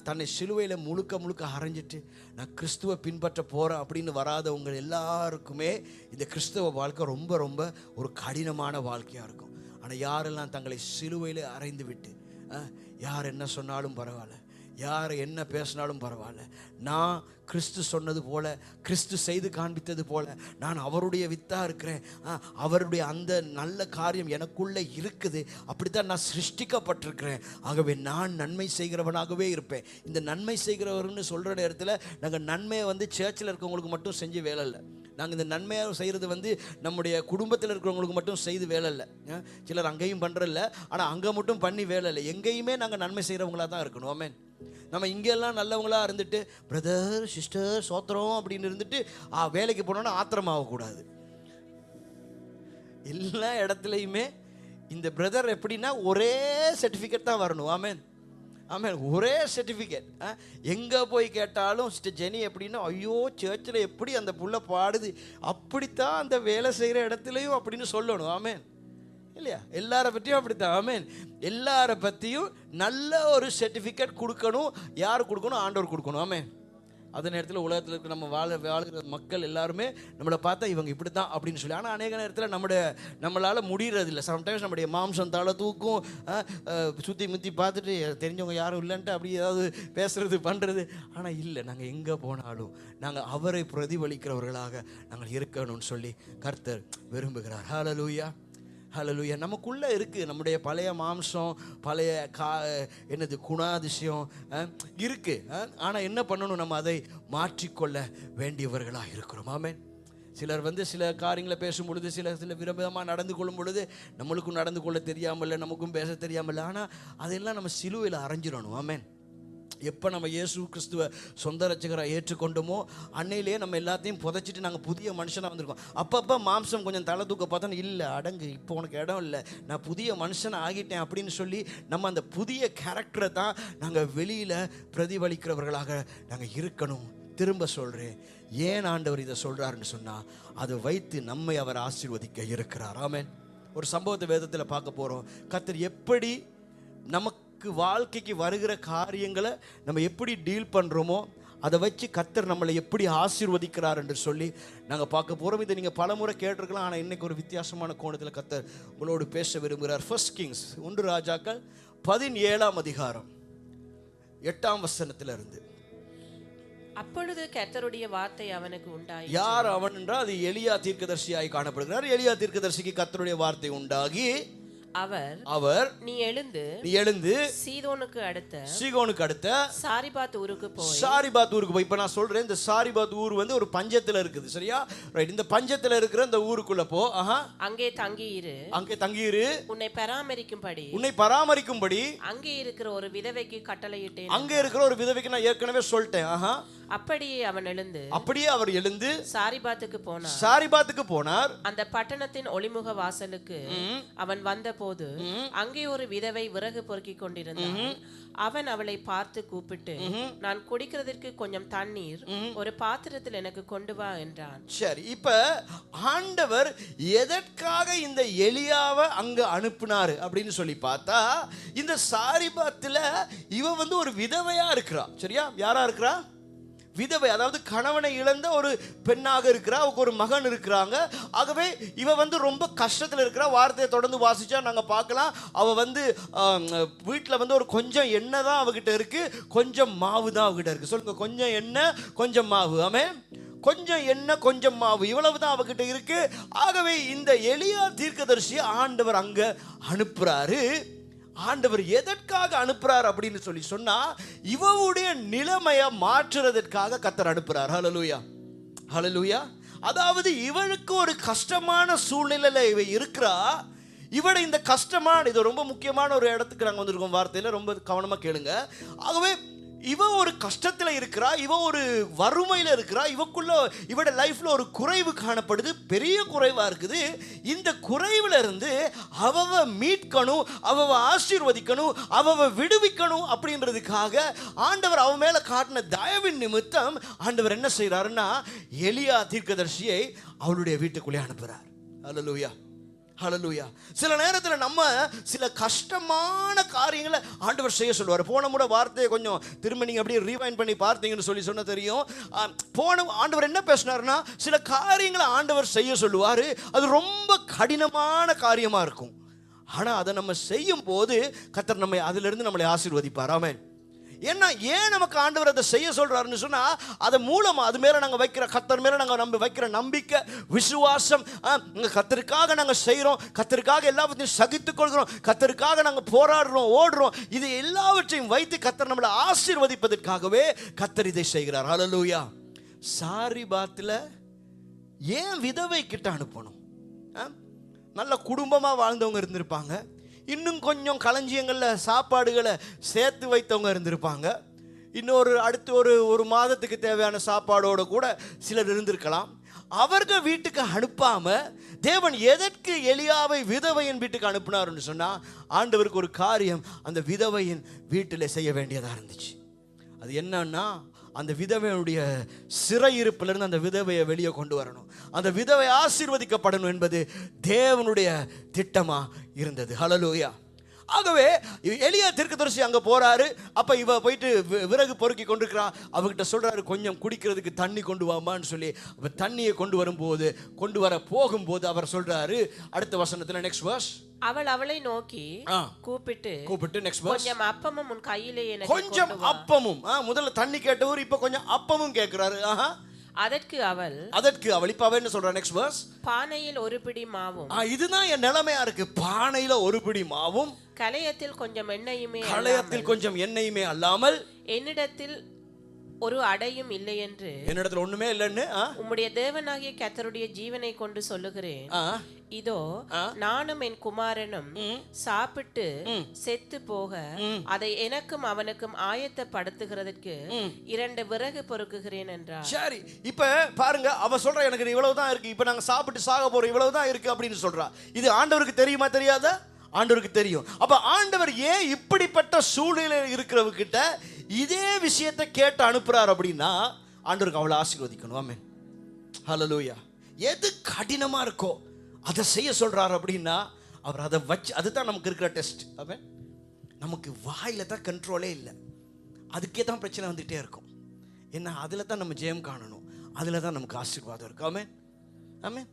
தன்னை சிலுவையில் முழுக்க அரைஞ்சிட்டு நான் கிறிஸ்துவை பின்பற்ற போகிறேன் அப்படின்னு வராதவங்க எல்லாருக்குமே இந்த கிறிஸ்தவ வாழ்க்கை ரொம்ப ஒரு கடினமான வாழ்க்கையாக இருக்கும். ஆனால் யாரெல்லாம் தங்களை சிலுவையில் அறைந்து விட்டு யார் என்ன சொன்னாலும் பரவாயில்ல, யார் என்ன பேசினாலும் பரவாயில்ல, நான் கிறிஸ்து சொன்னது போல, கிறிஸ்து செய்து காண்பித்தது போல நான் அவருடைய வித்தாக இருக்கிறேன், அவருடைய அந்த நல்ல காரியம் எனக்குள்ளே இருக்குது, அப்படித்தான் நான் சிருஷ்டிக்கப்பட்டிருக்கிறேன், ஆகவே நான் நன்மை செய்கிறவனாகவே இருப்பேன். இந்த நன்மை செய்கிறவர்னு சொல்கிற நேரத்தில் நாங்கள் நன்மையை வந்து சர்ச்சில் இருக்கவங்களுக்கு மட்டும் செஞ்சு வேலை இல்லை. நாங்கள் இந்த நன்மையாக செய்கிறது வந்து நம்முடைய குடும்பத்தில் இருக்கிறவங்களுக்கு மட்டும் செய்து வேலை இல்லை. சிலர் அங்கேயும் பண்ணுறதில்ல, ஆனால் அங்கே மட்டும் பண்ணி வேலை இல்லை. எங்கேயுமே நாங்கள் நன்மை செய்கிறவங்களாக தான் இருக்கணும். ஆமென். நம்ம இங்கெல்லாம் நல்லவங்களாக இருந்துட்டு பிரதர் சிஸ்டர் சோத்திரம் அப்படின்னு இருந்துட்டு வேலைக்கு போனோன்னா ஆத்திரமாகக்கூடாது. எல்லா இடத்துலையுமே இந்த பிரதர் எப்படின்னா ஒரே சர்டிஃபிகேட் தான் வரணும். ஆமென், ஆமென். ஒரே சர்டிஃபிகேட். எங்கே போய் கேட்டாலும் சிஸ்டர் ஜெனி எப்படின்னா, ஐயோ சர்ச்சில் எப்படி அந்த புள்ள பாடுது, அப்படித்தான் அந்த வேலை செய்கிற இடத்துலையும் அப்படின்னு சொல்லணும். ஆமென் இல்லையா? எல்லாரை பற்றியும் அப்படித்தான். ஆமென். எல்லாரை பற்றியும் நல்ல ஒரு சர்டிஃபிகேட் கொடுக்கணும். யார் கொடுக்கணும்? ஆண்டவர் கொடுக்கணும். ஆமென். அதே நேரத்தில் உலகத்தில் இருக்க நம்ம வாழ்கிற மக்கள் எல்லாருமே நம்மளை பார்த்தா இவங்க இப்படி தான் அப்படின்னு சொல்லி, ஆனால் அநேக நேரத்தில் நம்மளால் முடியறதில்லை. சம்டைம்ஸ் நம்முடைய மாம்சம் தலை தூக்கும், சுற்றி முற்றி பார்த்துட்டு தெரிஞ்சவங்க யாரும் இல்லைன்ட்டு அப்படி ஏதாவது பேசுறது பண்ணுறது. ஆனால் இல்லை, நாங்கள் எங்கே போனாலும் நாங்கள் அவரை பிரதிபலிக்கிறவர்களாக நாங்கள் இருக்கணும்னு சொல்லி கர்த்தர் விரும்புகிறார். ஹல்லேலூயா, ஹல்லேலூயா. நமக்குள்ள இருக்கு நம்முடைய பழைய மாம்சம், பழைய குணாதிசயம் இருக்கு. ஆனா என்ன பண்ணணும், நம்ம அதை மாற்றிக்கொள்ள வேண்டியவர்களாக இருக்கிறோம். ஆமென். சிலர் சில காரியங்களை பேசும் பொழுது சில விதமாக நடந்து கொள்ளும் பொழுது நம்மளுக்கும் நடந்து கொள்ள தெரியாமல், நமக்கும் பேச தெரியாமல், ஆனால் அதெல்லாம் நம்ம சிலுவையில் அரைஞ்சிடணும். ஆமென். எப்போ நம்ம இயேசு கிறிஸ்துவ சொந்த ரட்சகராக ஏற்றுக்கொண்டோமோ அன்னையிலேயே நம்ம எல்லாத்தையும் புதைச்சிட்டு நாங்கள் புதிய மனுஷனாக வந்திருக்கோம். அப்பப்போ மாம்சம் கொஞ்சம் தலை தூக்க பார்த்தோன்னு, இல்லை அடங்கு, இப்போ உனக்கு இடம் இல்லை, நான் புதிய மனுஷனை ஆகிட்டேன் அப்படின்னு சொல்லி நம்ம அந்த புதிய கேரக்டரை தான் நாங்கள் வெளியில் பிரதிபலிக்கிறவர்களாக நாங்கள் இருக்கணும். திரும்ப சொல்கிறேன், ஏன் ஆண்டவர் இதை சொல்கிறாருன்னு சொன்னால், அதை வைத்து நம்மை அவர் ஆசீர்வதிக்க இருக்கிறார். ஆமென். ஒரு சம்பவத்தை வேதத்தில் பார்க்க போகிறோம். கர்த்தர் எப்படி நமக்கு வாழ்க்கைக்கு வருகிற காரியங்களை நம்ம எப்படி டீல் பண்ணுறோமோ அதை வச்சு கர்த்தர் நம்மளை எப்படி ஆசீர்வதிக்கிறார் என்று சொல்லி நாங்கள் பார்க்க போகிறோம். இதை நீங்கள் பல முறை கேட்டிருக்கலாம், ஆனால் இன்னைக்கு ஒரு வித்தியாசமான கோணத்தில் கர்த்தர் உங்களோடு பேச விரும்புகிறார். 1 கிங்ஸ் 1 ராஜாக்கள் 17ஆம் அதிகாரம் 8ஆம் வசனத்திலிருந்து. அப்பொழுது கர்த்தருடைய வார்த்தை அவனுக்கு உண்டாகி. யார் அவன் என்றால் அது எலியா தீர்க்கதரிசியாய் காணப்படுகிறார். எலியா தீர்க்கதரிசிக்கு கர்த்தருடைய வார்த்தை உண்டாகி அவர் நீ எழுந்து சீதோனுக்கு அடுத்த சாரிபாத் ஊருக்கு போய். இப்ப நான் சொல்றேன், இந்த சாரிபாத் ஊர் ஒரு பஞ்சத்துல இருக்குது. சரியா? ரைட். இந்த பஞ்சத்துல இருக்கிற இந்த ஊருக்குள்ள போ. அங்கே தங்கியிரு. உன்னை பராமரிக்கும்படி அங்கே இருக்கிற ஒரு விதவைக்கு கட்டளையிட்டேன். அங்கே இருக்கிற ஒரு விதவைக்கு நான் ஏற்கனவே சொல்லிட்டேன். அப்படியே அவர் எழுந்து சாரிபாத்துக்கு போனார். அந்த பட்டணத்தின் ஒளிமுக வாசலுக்கு அவன் வந்த போது அங்கே ஒரு விதவை விறகு பொறுக்கிக் கொண்டிருந்தாள். அவன் அவளை பார்த்து கூப்பிட்டு, நான் குடிக்கிறதற்கு கொஞ்சம் தண்ணீர் ஒரு பாத்திரத்தில் எனக்கு கொண்டு வா என்றான். சரி, இப்ப ஆண்டவர் எதற்காக இந்த எலியாவை அங்க அனுப்புனாரு அப்படின்னு சொல்லி பார்த்தா, இந்த சாரிபாத்துல இவ ஒரு விதவையா இருக்கிறா. சரியா? யாரா இருக்கிறா? விதவை. அதாவது கணவனை இழந்த ஒரு பெண்ணாக இருக்கிறா. அவருக்கு ஒரு மகன் இருக்கிறாங்க. ஆகவே இவ ரொம்ப கஷ்டத்தில் இருக்கிறா. வார்த்தையை தொடர்ந்து வாசிச்சா நாங்க பார்க்கலாம். அவ வீட்டில் ஒரு கொஞ்சம் எண்ணெய் தான் அவகிட்ட இருக்கு, கொஞ்சம் மாவு தான் அவகிட்ட இருக்கு. சொல்லுங்க, கொஞ்சம் எண்ணெய் கொஞ்சம் மாவு. ஆமென். கொஞ்சம் எண்ணெய் கொஞ்சம் மாவு, இவ்வளவு தான் அவகிட்ட இருக்கு. ஆகவே இந்த எலியா தீர்க்கதரிசி ஆண்டவர் அங்க அனுப்புறாரு. ஆண்டவர் எதற்காக அனுப்புறார் அப்படின்னு சொல்லி சொன்னா, இவளுடைய நிலைமையை மாற்றுறதற்காக கர்த்தர் அனுப்புறார். ஹல்லேலூயா, ஹல்லேலூயா. அதாவது இவளுக்கு ஒரு கஷ்டமான சூழ்நிலையில இவ இருக்கிறா. இவட இந்த கஷ்டமான, இது ரொம்ப முக்கியமான ஒரு இடத்துக்கு நாங்கள் வந்திருக்கோம். வார்த்தையில ரொம்ப கவனமா கேளுங்க. ஆகவே இவ ஒரு கஷ்டத்துல இருக்கிறா, இவ ஒரு வறுமையில இருக்கிறா, இவட லைஃப்ல ஒரு குறைவு காணப்படுது, பெரிய குறைவா இருக்குது. இந்த குறைவுல இருந்து அவ மீட்கணும், அவ ஆசீர்வதிக்கணும், அவ விடுவிக்கணும் அப்படின்றதுக்காக ஆண்டவர் அவ மேல காட்டின தயவின் நிமித்தம் ஆண்டவர் என்ன செய்யறாருன்னா, எலியா தீர்க்கதரிசியை அவளுடைய வீட்டுக்குள்ளே அனுப்புறார். ஹல்லேலூயா, ஹல்லேலூயா. சில நேரத்தில் நம்ம சில கஷ்டமான காரியங்களை ஆண்டவர் செய்ய சொல்லுவார். போன முறை வார்த்தையை கொஞ்சம் திரும்ப நீங்கள் அப்படியே ரீவைண்ட் பண்ணி பார்த்தீங்கன்னு சொல்லி சொன்ன தெரியும். போன ஆண்டவர் என்ன பேசினார்னா, சில காரியங்களை ஆண்டவர் செய்ய சொல்லுவார். அது ரொம்ப கடினமான காரியமாக இருக்கும். ஆனால் அதை நம்ம செய்யும் போது கர்த்தர் அதிலிருந்து நம்மளை ஆசீர்வதிப்பார். ஆமென். ஏன் நமக்கு ஆண்டவர் அதை செய்ய சொல்றாருன்னு சொன்னா, அது மூலமா அது மேல நாங்க வைக்கிற கர்த்தர் மேல நாங்க வைக்கிற நம்பிக்கை, விசுவாசம், கர்த்தருக்காக நாங்க செய்றோம், கர்த்தருக்காக எல்லாவற்றையும் சகித்துக் கொள்கிறோம், கர்த்தருக்காக நாங்க போராடுறோம், ஓடுறோம். இது எல்லாவற்றையும் வைத்து கர்த்தர் நம்மளை ஆசீர்வதிப்பதற்காகவே கர்த்தர் இதை செய்கிறார். ஹல்லேலூயா. சாரிபாத்ல ஏன் விதவை கிட்ட அனுப்பணும்? நல்ல குடும்பமா வாழ்ந்தவங்க இருந்திருப்பாங்க, இன்னும் கொஞ்சம் களஞ்சியங்களில் சாப்பாடுகளை சேர்த்து வைத்தவங்க இருந்திருப்பாங்க, அடுத்து ஒரு மாதத்துக்கு தேவையான சாப்பாடோடு கூட சிலர் இருந்திருக்கலாம். அவர்கள் வீட்டுக்கு அனுப்பாம தேவன் எதற்கு எலியாவை விதவையின் வீட்டுக்கு அனுப்பினார்னு சொன்னா, ஆண்டவருக்கு ஒரு காரியம் அந்த விதவையின் வீட்டில் செய்ய வேண்டியதாக இருந்துச்சு. அது என்னன்னா, அந்த விதவையுடைய சிறையிருப்பிலிருந்து அந்த விதவையை வெளியே கொண்டு வரணும், அந்த விதவை ஆசீர்வதிக்கப்படணும் என்பது தேவனுடைய திட்டமா இருந்தது. ஹல்லேலூயா. ஆகவே எலியா தீர்க்கதரிசி அங்க போறாரு. அப்ப இவ போயிட்டு விறகு பொறுக்கி கொண்டிருக்கிறா. அவகிட்ட சொல்றாரு, கொஞ்சம் குடிக்கிறதுக்கு தண்ணி கொண்டு வாமான்னு சொல்லி. தண்ணியை கொண்டு வர போகும்போது அவர் சொல்றாரு, அடுத்த வசனத்துல நெக்ஸ்ட் வெர்ஸ், அவள் அவளை நோக்கி கூப்பிட்டு நெக்ஸ்ட் வெர்ஸ், கொஞ்சம் அப்பமும் உன் கையிலே எனக்கு கொஞ்சம் அப்பமும். முதல்ல தண்ணி கேட்டவர் இப்ப கொஞ்சம் அப்பமும் கேட்கிறாரு. அதற்கு அவள் இப்ப அவ என்ன சொல்றா? Next verse. பானையில் ஒரு பிடி மாவும். இதுதான் என் நிலைமையா இருக்கு. பானையில ஒரு பிடி மாவும், கலையத்தில் கொஞ்சம் எண்ணெயுமே அல்லாமல் என்னிடத்தில் ஒரு அடையும் இல்லை என்று, என்னிடத்துல ஒண்ணுமே இல்லைன்னு உம்முடைய தேவனாகிய கர்த்தருடைய ஜீவனை கொண்டு சொல்லுகிறேன். இதோ நானும் என் குமாரனும் சாப்பிட்டு செத்து போக அதை எனக்கும் அவனுக்கும் ஆயத்தப்படுத்துகிறதற்கு 2 விறகு பொறுக்குகிறேன் என்றார். சரி, இப்ப பாருங்க, அவ சொல்ற எனக்கு இவ்வளவுதான் இருக்கு, இப்ப நாங்க சாப்பிட்டு சாக போறோம், இவ்வளவுதான் இருக்கு அப்படின்னு சொல்றா. இது ஆண்டவருக்கு தெரியுமா தெரியாதா? ஆண்டவருக்கு தெரியும். அப்ப ஆண்டவர் ஏன் இப்படிப்பட்ட சூழ்நிலையில் இருக்கிறவங்கிட்ட இதே விஷயத்தை கேட்டு அனுப்புறார் அப்படின்னா ஆண்டவருக்கு அவ்வளவு ஆசீர்வதிக்கணும். ஆமென், ஹல்லேலூயா. எது கடினமா இருக்கோ அதை செய்ய சொல்றாரு அப்படின்னா அவர் அதை வச்சு, அதுதான் நமக்கு இருக்கிற டெஸ்ட். ஆமென். நமக்கு வாயில தான் கண்ட்ரோலே இல்லை, அதுக்கே தான் பிரச்சனை வந்துட்டே இருக்கும். ஏன்னா அதில் தான் நம்ம ஜெயம் காணணும், அதில் தான் நமக்கு ஆசீர்வாதம் இருக்கு. ஆமென், ஆமென்,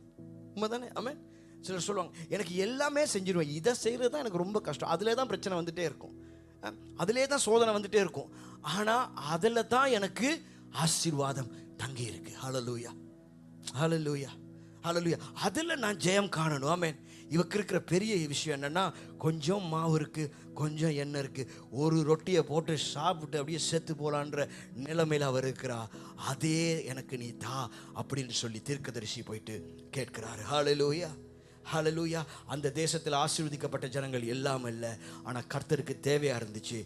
உண்மைதானே? ஆமென். சிலர் சொல்லுவாங்க, எனக்கு எல்லாமே செஞ்சிருவேன், இதை செய்கிறது தான் எனக்கு ரொம்ப கஷ்டம். அதிலே தான் பிரச்சனை வந்துட்டே இருக்கும், அதிலே தான் சோதனை வந்துட்டே இருக்கும். ஆனால் அதில் தான் எனக்கு ஆசீர்வாதம் தங்கி இருக்கு. ஹல்லேலூயா, ஹல்லேலூயா, ஹல்லேலூயா. அதில் நான் ஜெயம் காணணும். ஆமென். இவருக்கு இருக்கிற பெரிய விஷயம் என்னன்னா, கொஞ்சம் மாவு இருக்கு, கொஞ்சம் எண்ணெய் இருக்கு, ஒரு ரொட்டியை போட்டு சாப்பிட்டு அப்படியே செத்து போலான்ற நிலைமையில் அவர் இருக்கிறா. அதே எனக்கு நீ தா அப்படின்னு சொல்லி தீர்க்கதரிசி போயிட்டு கேட்கிறாரு. ஹல்லேலூயா, ஹல்லேலூயா. அந்த தேசத்தில் ஆசீர்வதிக்கப்பட்ட ஜனங்கள் எல்லாம் இல்லை, ஆனால் கர்த்தருக்கு தேவையாக இருந்துச்சு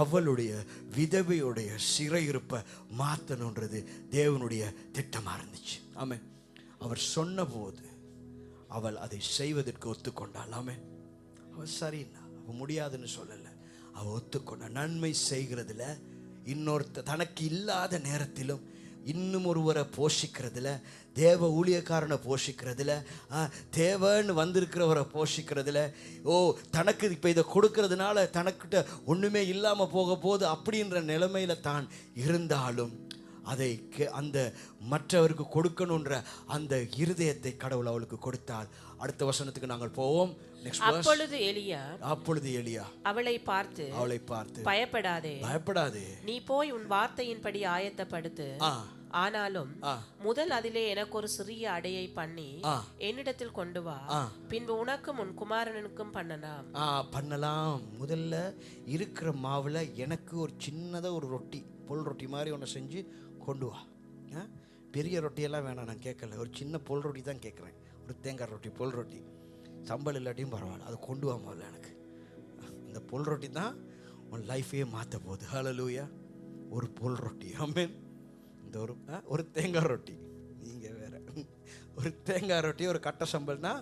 அவளுடைய விதவையுடைய சிறையிருப்பை மாற்றணுன்றது தேவனுடைய திட்டமாக இருந்துச்சு. ஆமென். அவர் சொன்னபோது அவள் அதை செய்வதற்கு ஒத்துக்கொண்டாள். ஆமென். அவள் சரியில்லை, அவள் முடியாதுன்னு சொல்லலை, அவள் ஒத்துக்கொண்டா. நன்மை செய்கிறதுல, இன்னொருத்த தனக்கு இல்லாத நேரத்திலும் இன்னும் ஒருவரை போஷிக்கிறதுல, தேவ ஊழியக்காரனை போஷிக்கிறதுல, தேவன்னு வந்திருக்கிறவரை போஷிக்கிறதுல, தனக்கு இப்போ இதை கொடுக்கறதுனால தனக்கிட்ட ஒன்றுமே இல்லாமல் போக போகுது அப்படின்ற நிலைமையில தான் இருந்தாலும் அதை அந்த மற்றவருக்கு கொடுக்கணுன்ற அந்த இருதயத்தை கடவுள் அவளுக்கு கொடுத்தால். அடுத்த வசனத்துக்கு நாங்கள் போவோம். அப்பொழுது எலியா அவளை பார்த்து பயப்படாதே, நீ போய் உன் வார்த்தையின்படி ஆயத்தப்படுத்து. ஆனாலும் முதல் அதிலே எனக்கு ஒரு சிறிய அடையை பண்ணி என்னிடத்தில் கொண்டு வா, பின்பு உனக்கும் உன் குமாரனுக்கும் பண்ணலாம். முதல்ல இருக்கிற மாவுல எனக்கு ஒரு சின்னதா ஒரு ரொட்டி, பொல் ரொட்டி மாதிரி ஒன்று செஞ்சு கொண்டு வா. பெரிய ரொட்டியெல்லாம் வேணாம், நான் கேட்கல, ஒரு சின்ன பொல் ரொட்டி தான் கேட்குறேன். ஒரு தேங்காய் ரொட்டி, பொல் ரொட்டி, சம்பல் இல்லாட்டியும் பரவாயில்ல, அது கொண்டு வா முதல்ல எனக்கு. இந்த பொல் ரொட்டி தான் உன் லைஃபையே மாற்ற போகுது. ஹல்லேலூயா. ஒரு பொல் ரொட்டி. ஆமென். இந்த ஒரு தேங்காய் ரொட்டி, நீங்கள் வேற, ஒரு தேங்காய் ரொட்டி ஒரு கட்டை சம்பல்னா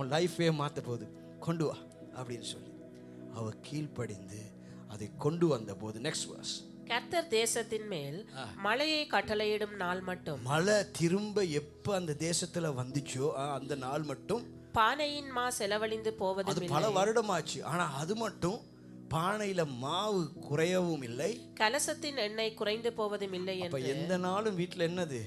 உன் லைஃபையே மாற்ற போகுது, கொண்டு வா அப்படின்னு சொல்லி அவள் கீழ்ப்படிந்து அதை கொண்டு வந்த போது, நெக்ஸ்ட் வர்ஸ், கர்த்தர் தேசத்தின் மேல் மழையை கட்டளையிடும் நாள் மட்டும், மழை திரும்ப எப்ப அந்த தேசத்துல வந்துச்சோ அந்த நாள் மட்டும் பானையின் மா செலவழிந்து போவது. அது பல வருடமாச்சு, ஆனா அது மட்டும் பானையில மாவு குறையவும் இல்லை, கலசத்தின் எண்ணெய் குறைந்து போவதும் இல்லை. அப்ப எந்த நாளும் வீட்டுல என்னது,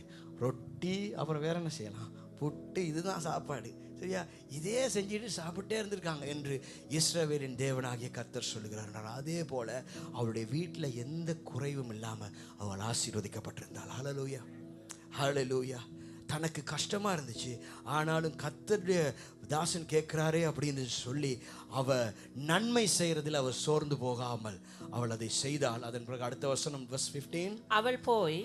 ரொட்டி, அப்புறம் வேற என்ன செய்யலாம், புட்டு, இதுதான் சாப்பாடு. சரியா, இதே செஞ்சுட்டு சாப்பிட்டே இருந்திருக்காங்க என்று இஸ்ரவேலின் தேவனாகிய கர்த்தர் சொல்லுகிறார். அதே போல அவளுடைய வீட்டில் எந்த குறைவும் இல்லாமல் அவள் ஆசீர்வதிக்கப்பட்டிருந்தாள். ஹல்லேலூயா, ஹல்லேலூயா. தனக்கு கஷ்டமா இருந்துச்சு, ஆனாலும் கர்த்தருடைய தாசன் கேட்கிறாரே அப்படின்னு சொல்லி அவ நன்மை செய்யறதில் அவள் சோர்ந்து போகாமல் அவள் அதை செய்தாள். அதன் பிறகு அடுத்த வசனம் verse 15, அவள் போய்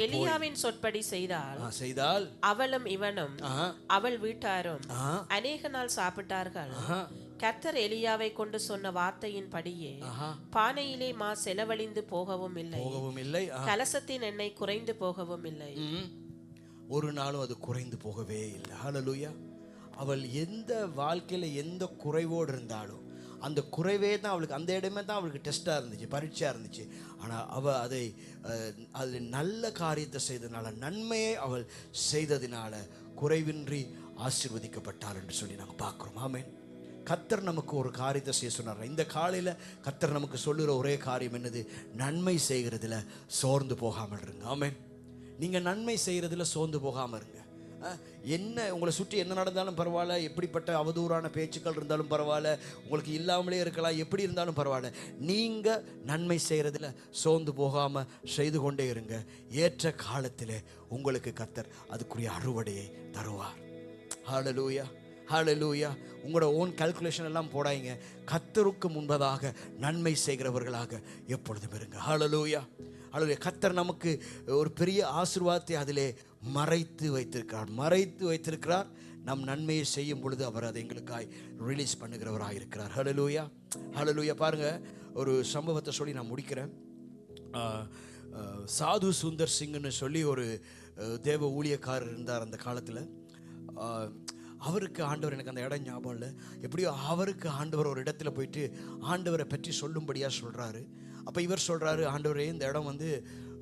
எலியாவின் சொற்படி செய்தாள். அவளும் இவனும் அவள் வீட்டாரும் அநேக நாள் சாப்பிட்டார்கள். கர்த்தர் எலியாவை கொண்டு சொன்ன வார்த்தையின் படியே பானையிலே மா செலவழிந்து போகவும் இல்லை, கலசத்தின் எண்ணெய் குறைந்து போகவும் இல்லை. ஒரு நாளும் அது குறைந்து போகவே இல்லை. ஹல்லேலூயா. அவள் எந்த வாழ்க்கையில் எந்த குறைவோடு இருந்தாலும் அந்த குறைவே தான் அவளுக்கு, அந்த இடமே தான் அவளுக்கு டெஸ்ட்டாக இருந்துச்சு, பரீட்சையாக இருந்துச்சு. ஆனால் அவள் அதில் நல்ல காரியத்தை செய்ததுனால, நன்மையை அவள் செய்ததினால குறைவின்றி ஆசீர்வதிக்கப்பட்டாள் என்று சொல்லி நாங்கள் பார்க்குறோம். ஆமென். கர்த்தர் நமக்கு ஒரு காரியத்தை செய்ய சொன்னார். இந்த காலையில் கர்த்தர் நமக்கு சொல்லுகிற ஒரே காரியம் என்னது, நன்மை செய்கிறதுல சோர்ந்து போகாமல் இருங்க. ஆமென். நீங்கள் நன்மை செய்கிறதுல சோர்ந்து போகாமல் இருங்க. என்ன உங்களை சுற்றி என்ன நடந்தாலும் பரவாயில்ல, எப்படிப்பட்ட அவதூறான பேச்சுக்கள் இருந்தாலும் பரவாயில்ல, உங்களுக்கு இல்லாமலே இருக்கலாம், எப்படி இருந்தாலும் பரவாயில்ல, நீங்கள் நன்மை செய்கிறதுல சோர்ந்து போகாமல் செய்து கொண்டே இருங்க. ஏற்ற காலத்தில் உங்களுக்கு கர்த்தர் அதுக்குரிய அறுவடையை தருவார். ஹல்லேலூயா, ஹல்லேலூயா. உங்களோட ஓன் கால்குலேஷன் எல்லாம் போடாதீங்க. கர்த்தருக்கு முன்பதாக நன்மை செய்கிறவர்களாக எப்பொழுதும் இருங்க. ஹல்லேலூயா, ஹல்லேலூயா. கர்த்தர் நமக்கு ஒரு பெரிய ஆசீர்வாதத்தை அதிலே மறைத்து வைத்திருக்கிறார். நம் நன்மையை செய்யும் பொழுது அவர் அதை எங்களுக்காய் ரிலீஸ் பண்ணுகிறவராக இருக்கிறார். ஹல்லேலூயா, ஹல்லேலூயா. பாருங்க, ஒரு சம்பவத்தை சொல்லி நான் முடிக்கிறேன். சாது சுந்தர் சிங்னு சொல்லி ஒரு தேவ ஊழியக்காரர் இருந்தார் அந்த காலத்தில். அவருக்கு ஆண்டவர், எனக்கு அந்த இடம் ஞாபகம் இல்லை, எப்படியோ அவருக்கு ஆண்டவர் ஒரு இடத்துல போயிட்டு ஆண்டவரை பற்றி சொல்லும்படியாக சொல்கிறாரு. அப்போ இவர் சொல்கிறாரு, ஆண்டவரே இந்த இடம்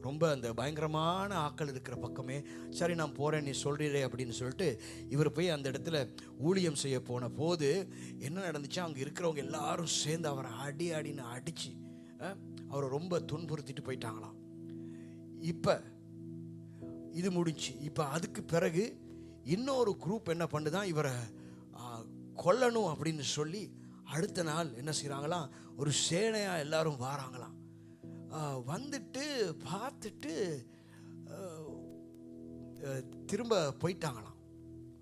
ரொம்ப அந்த பயங்கரமான ஆக்கள் இருக்கிற பக்கமே, சரி நான் போகிறேன், நீ சொல்கிறீரே அப்படின்னு சொல்லிட்டு இவர் போய் அந்த இடத்துல ஊழியம் செய்ய போன போது என்ன நடந்துச்சு, அங்கே இருக்கிறவங்க எல்லாரும் சேர்ந்து அவரை அடின்னு அடித்து அவரை ரொம்ப துன்புறுத்திட்டு போயிட்டாங்களாம். இப்போ இது முடிஞ்சு. இப்போ அதுக்கு பிறகு இன்னொரு குரூப் என்ன பண்ணுதான், இவரை கொல்லணும் அப்படின்னு சொல்லி அடுத்த நாள் என்ன செய்கிறாங்களாம், ஒரு சேனையாக எல்லாரும் வாராங்களாம். வந்துட்டு பார்த்துட்டு திரும்ப போயிட்டாங்களாம்.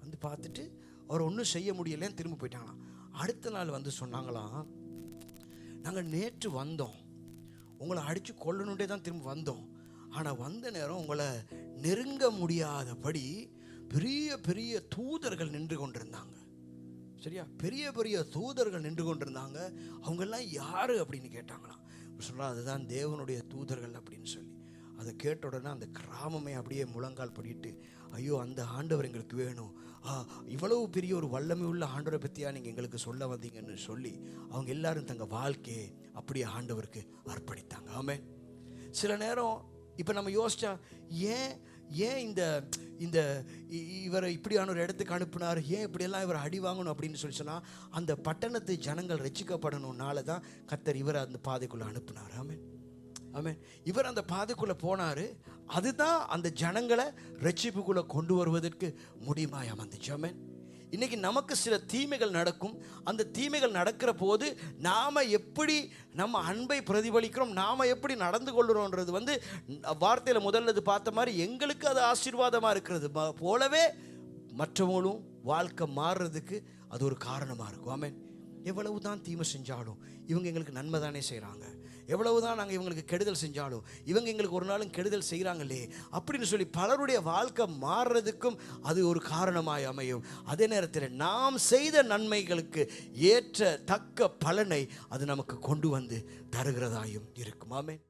வந்து பார்த்துட்டு அவர் ஒன்றும் செய்ய முடியலன்னு திரும்ப போயிட்டாங்களாம். அடுத்த நாள் வந்து சொன்னாங்களாம், நாங்கள் நேற்று வந்தோம், உங்களை அடித்து கொல்லணுன்ட்டே தான் திரும்ப வந்தோம். ஆனால் வந்த நேரம் உங்களை நெருங்க முடியாதபடி பெரிய பெரிய தூதர்கள் நின்று கொண்டிருந்தாங்க. சரியா, பெரிய பெரிய தூதர்கள் நின்று கொண்டிருந்தாங்க. அவங்கெல்லாம் யார் அப்படின்னு கேட்டாங்களாம். சொல்கிறா, அதுதான் தேவனுடைய தூதர்கள் அப்படின்னு சொல்லி. அதை கேட்ட உடனே அந்த கிராமமே அப்படியே முழங்கால் படிட்டு, ஐயோ அந்த ஆண்டவர் எங்களுக்கு வேணும், இவ்வளவு பெரிய ஒரு வல்லமை உள்ள ஆண்டவரை பற்றியா நீங்கள் எங்களுக்கு சொல்ல வந்தீங்கன்னு சொல்லி அவங்க எல்லாரும் தங்கள் வாழ்க்கையை அப்படியே ஆண்டவருக்கு அர்ப்பணித்தாங்க. ஆமென். சில நேரம் இப்போ நம்ம யோசிச்சா, ஏன் இந்த இவரை இப்படியான ஒரு இடத்துக்கு அனுப்புனார், ஏன் இப்படியெல்லாம் இவர் அடி வாங்கணும் அப்படின்னு சொல்லி சொன்னால், அந்த பட்டணத்து ஜனங்கள் ரட்சிக்கப்படணும்னால தான் கர்த்தர் இவரை அந்த பாதைக்குள்ளே அனுப்புனார். ஆமென், ஆமென். இவர் அந்த பாதைக்குள்ளே போனார், அதுதான் அந்த ஜனங்களை ரட்சிப்புக்குள்ளே கொண்டு வருவதற்கு முடியுமாய் அமைந்துச்சு. ஆமென். இன்றைக்கி நமக்கு சில தீமைகள் நடக்கும். அந்த தீமைகள் நடக்கிற போது நாம் எப்படி நம்ம அன்பை பிரதிபலிக்கிறோம், நாம் எப்படி நடந்து கொள்கிறோன்றது வார்த்தையில் முதல்ல பார்த்த மாதிரி எங்களுக்கு அது ஆசீர்வாதமாக இருக்கிறது போலவே மற்றவங்களும் வாழ்க்கை மாறுறதுக்கு அது ஒரு காரணமாக இருக்கும். ஆமென். எவ்வளவு தான் தீமை செஞ்சாலும் இவங்க எங்களுக்கு நன்மை தானே செய்கிறாங்க, எவ்வளவு தான் நாங்கள் இவங்களுக்கு கெடுதல் செஞ்சாலும் இவங்க எங்களுக்கு ஒரு நாளும் கெடுதல் செய்கிறாங்களே அப்படின்னு சொல்லி பலருடைய வாழ்க்கை மாறுறதுக்கும் அது ஒரு காரணமாய் அமையும். அதே நேரத்தில் நாம் செய்த நன்மைகளுக்கு ஏற்ற தக்க பலனை அது நமக்கு கொண்டு வந்து தருகிறதாயும் இருக்கும். ஆமென்.